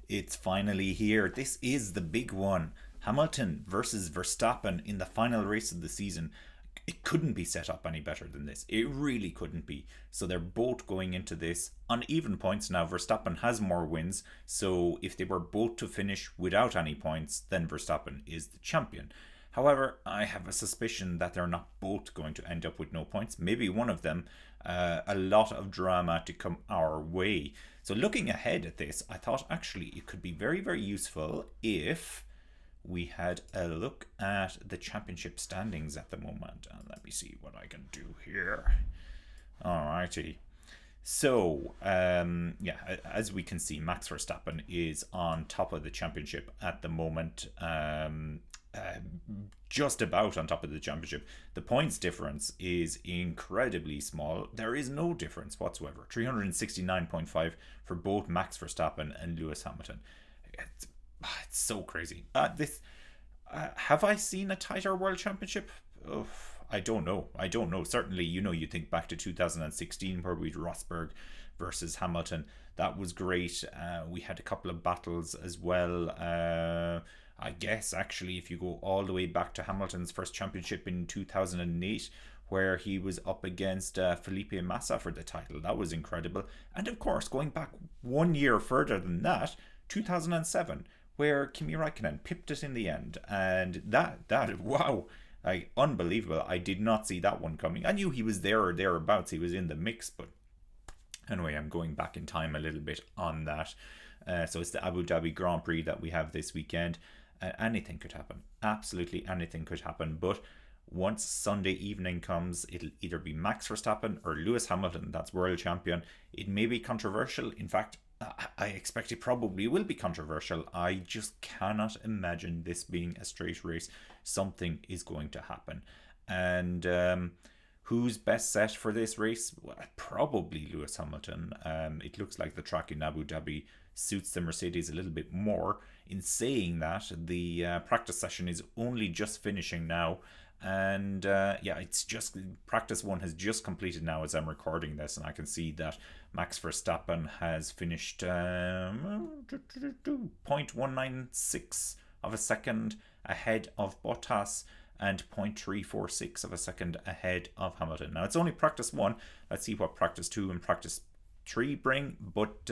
It's finally here. This is the big one. Hamilton versus Verstappen in the final race of the season. It couldn't be set up any better than this. It really couldn't be. So they're both going into this on even points now. Verstappen has more wins. So if they were both to finish without any points, then Verstappen is the champion. However, I have a suspicion that they're not both going to end up with no points. Maybe one of them, a lot of drama to come our way. So, looking ahead at this, I thought actually it could be very, very useful if we had a look at the championship standings at the moment. And let me see what I can do here. Alrighty. So, as we can see, Max Verstappen is on top of the championship at the moment. Uh, just about on top of the championship. The points difference is incredibly small. There is no difference whatsoever. 369.5 for both Max Verstappen and Lewis Hamilton. It's so crazy. Have I seen a tighter world championship? Oh, I don't know. Certainly, you think back to 2016 where we had Rosberg versus Hamilton. That was great. We had a couple of battles as well. I guess actually, if you go all the way back to Hamilton's first championship in 2008, where he was up against Felipe Massa for the title, that was incredible. And of course, going back 1 year further than that, 2007, where Kimi Raikkonen pipped it in the end, and that wow, like unbelievable. I did not see that one coming. I knew he was there or thereabouts. He was in the mix, but anyway, I'm going back in time a little bit on that. So it's the Abu Dhabi Grand Prix that we have this weekend. Anything could happen. Absolutely anything could happen. But once Sunday evening comes, it'll either be Max Verstappen or Lewis Hamilton that's world champion. It may be controversial. In fact, I expect it probably will be controversial. I just cannot imagine this being a straight race. Something is going to happen. And who's best set for this race? Well, probably Lewis Hamilton. It looks like the track in Abu Dhabi suits the Mercedes a little bit more. In saying that, the practice session is only just finishing now, and it's just practice one has just completed now as I'm recording this, and I can see that Max Verstappen has finished 0.196 of a second ahead of Bottas and 0.346 of a second ahead of Hamilton. Now it's only practice one. Let's see what practice two and practice three bring, but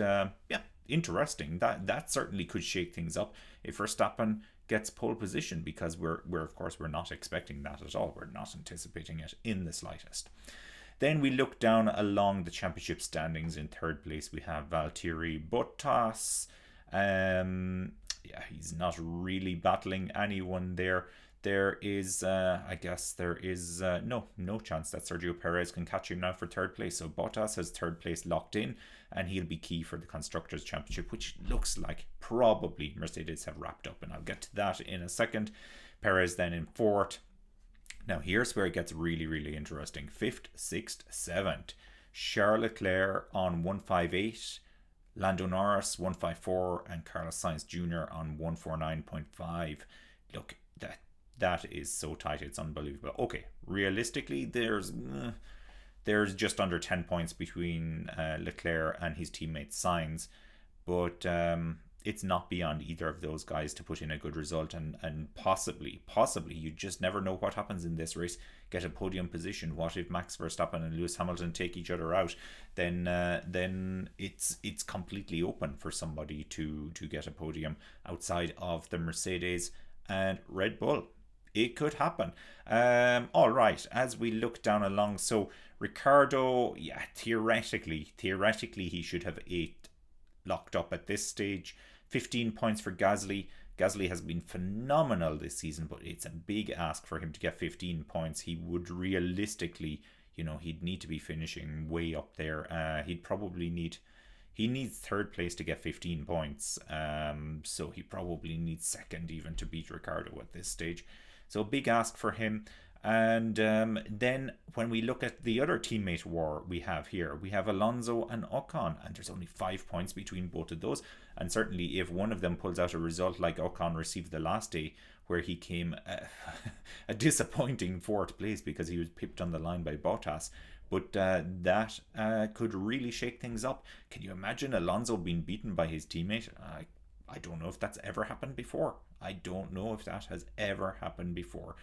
interesting. That certainly could shake things up if Verstappen gets pole position, because we're of course we're not expecting that at all. We're not anticipating it in the slightest. Then we look down along the championship standings. In third place we have Valtteri Bottas. He's not really battling anyone there. There is, no chance that Sergio Perez can catch him now for third place. So Bottas has third place locked in, and he'll be key for the Constructors' Championship, which looks like probably Mercedes have wrapped up, and I'll get to that in a second. Perez then in fourth. Now here's where it gets really, really interesting. Fifth, sixth, seventh. Charles Leclerc on 158, Lando Norris 154, and Carlos Sainz Jr. on 149.5. Look, that is so tight, it's unbelievable. Okay, realistically, there's just under 10 points between Leclerc and his teammate Sainz, but it's not beyond either of those guys to put in a good result, and possibly, you just never know what happens in this race. Get a podium position. What if Max Verstappen and Lewis Hamilton take each other out? Then it's completely open for somebody to get a podium outside of the Mercedes and Red Bull. It could happen. All right, as we look down along, so Ricardo, theoretically he should have 8 locked up at this stage. 15 points for Gasly. Gasly has been phenomenal this season, but it's a big ask for him to get 15 points. He would realistically, he'd need to be finishing way up there. He needs third place to get 15 points. So he probably needs second even to beat Ricardo at this stage. So big ask for him. And then when we look at the other teammate war we have here, we have Alonso and Ocon, and there's only 5 points between both of those. And certainly if one of them pulls out a result like Ocon received the last day, where he came a disappointing fourth place because he was pipped on the line by Bottas, but that could really shake things up. Can you imagine Alonso being beaten by his teammate? I don't know if that's ever happened before. I don't know if that has ever happened before.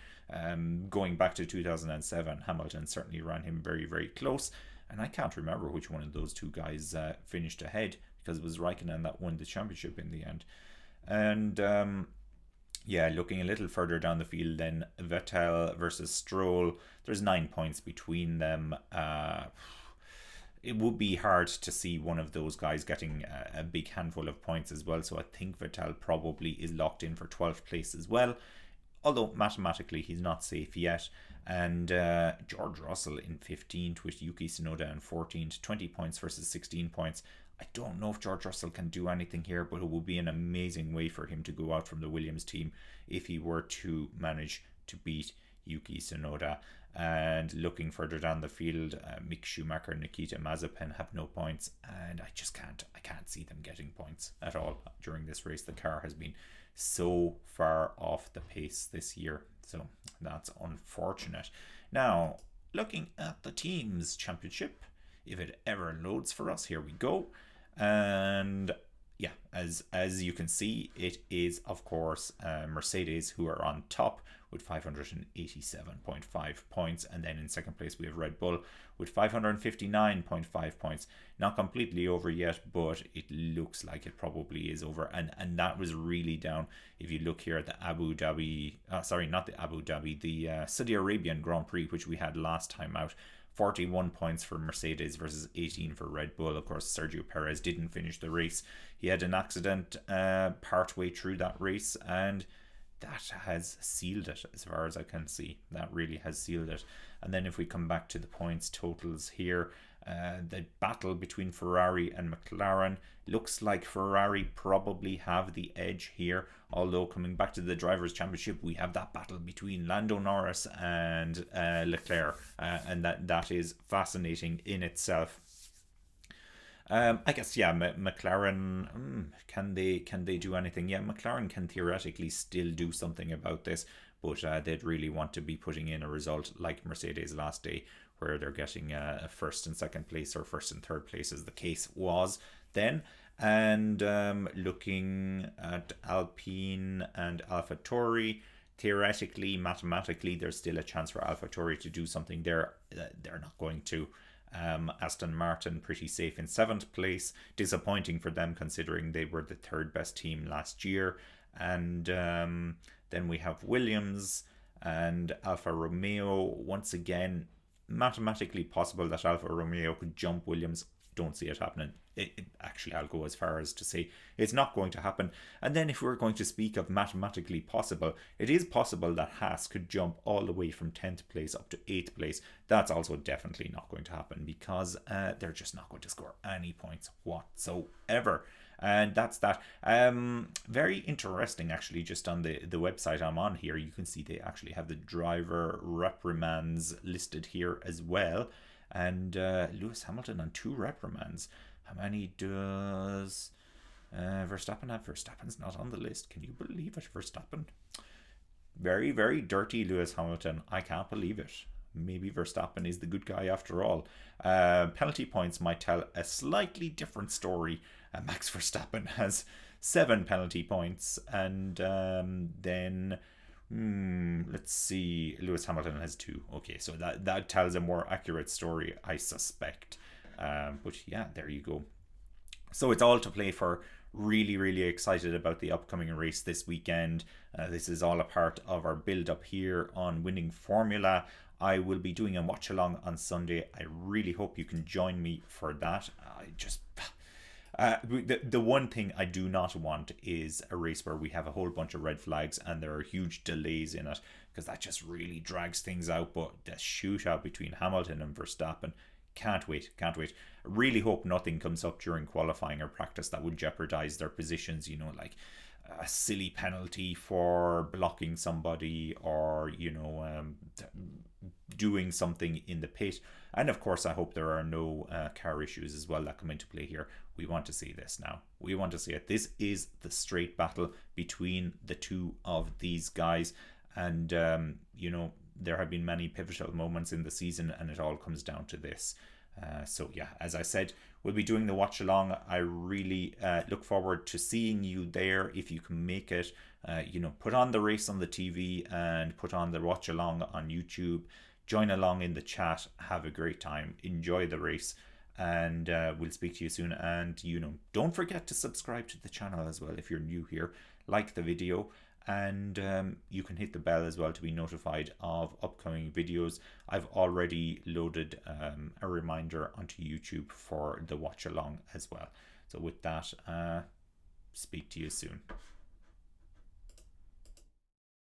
Going back to 2007, Hamilton certainly ran him very, very close. And I can't remember which one of those two guys finished ahead, because it was Raikkonen that won the championship in the end. And yeah, looking a little further down the field, then Vettel versus Stroll. There's 9 points between them. It would be hard to see one of those guys getting a big handful of points as well. So I think Vettel probably is locked in for 12th place as well. Although mathematically he's not safe yet. And George Russell in 15th with Yuki Tsunoda in 14th. 20 points versus 16 points. I don't know if George Russell can do anything here, but it would be an amazing way for him to go out from the Williams team if he were to manage to beat Yuki Tsunoda. And looking further down the field, Mick Schumacher and Nikita Mazepin have no points, and I can't see them getting points at all during this race. The car has been so far off the pace this year, so that's unfortunate. Now, looking at the teams championship, if it ever loads for us, here we go. And yeah, as you can see, it is of course Mercedes who are on top with 587.5 points, and then in second place we have Red Bull with 559.5 points. Not completely over yet, but it looks like it probably is over, and that was really down. If you look here at the Abu Dhabi, the Saudi Arabian Grand Prix, which we had last time out, 41 points for Mercedes versus 18 for Red Bull. Of course, Sergio Perez didn't finish the race. He had an accident partway through that race, and that has sealed it as far as I can see. That really has sealed it. And then if we come back to the points totals here, the battle between Ferrari and McLaren, looks like Ferrari probably have the edge here. Although coming back to the Drivers' Championship, we have that battle between Lando Norris and Leclerc, and that is fascinating in itself. I guess, yeah, McLaren, can they do anything? Yeah, McLaren can theoretically still do something about this, but they'd really want to be putting in a result like Mercedes last day, where they're getting a first and second place, or first and third place as the case was then. And looking at Alpine and AlphaTauri, theoretically, mathematically, there's still a chance for AlphaTauri to do something there. They're not going to. Aston Martin pretty safe in 7th place. Disappointing for them considering they were the third best team last year. And then we have Williams and Alfa Romeo. Once again, mathematically possible that Alfa Romeo could jump Williams. Don't see it happening. Actually, I'll go as far as to say it's not going to happen. And then if we're going to speak of mathematically possible, it is possible that Haas could jump all the way from 10th place up to 8th place. That's also definitely not going to happen, because they're just not going to score any points whatsoever. And that's that. Very interesting, actually, just on the website I'm on here, you can see they actually have the driver reprimands listed here as well. And Lewis Hamilton on 2 reprimands. How many does Verstappen have? Verstappen's not on the list. Can you believe it, Verstappen? Very, very dirty Lewis Hamilton. I can't believe it. Maybe Verstappen is the good guy after all. Penalty points might tell a slightly different story. Max Verstappen has 7 penalty points, and then let's see, Lewis Hamilton has 2. Okay, so that tells a more accurate story, I suspect. But yeah, there you go. So it's all to play for. Really, really excited about the upcoming race this weekend. This is all a part of our build up here on Winning Formula. I will be doing a watch along on Sunday. I really hope you can join me for that. The one thing I do not want is a race where we have a whole bunch of red flags and there are huge delays in it, because that just really drags things out. But the shootout between Hamilton and Verstappen, can't wait. Really hope nothing comes up during qualifying or practice that would jeopardize their positions, like a silly penalty for blocking somebody, or doing something in the pit. And of course, I hope there are no car issues as well that come into play here. We want to see this now. We want to see it. This is the straight battle between the two of these guys. And, there have been many pivotal moments in the season, and it all comes down to this. So yeah, as I said, we'll be doing the watch along. I really look forward to seeing you there if you can make it. Put on the race on the TV and put on the watch along on YouTube. Join along in the chat. Have a great time. Enjoy the race. And we'll speak to you soon. And don't forget to subscribe to the channel as well if you're new here. Like the video, and you can hit the bell as well to be notified of upcoming videos. I've already loaded a reminder onto YouTube for the watch along as well. So with that, speak to you soon.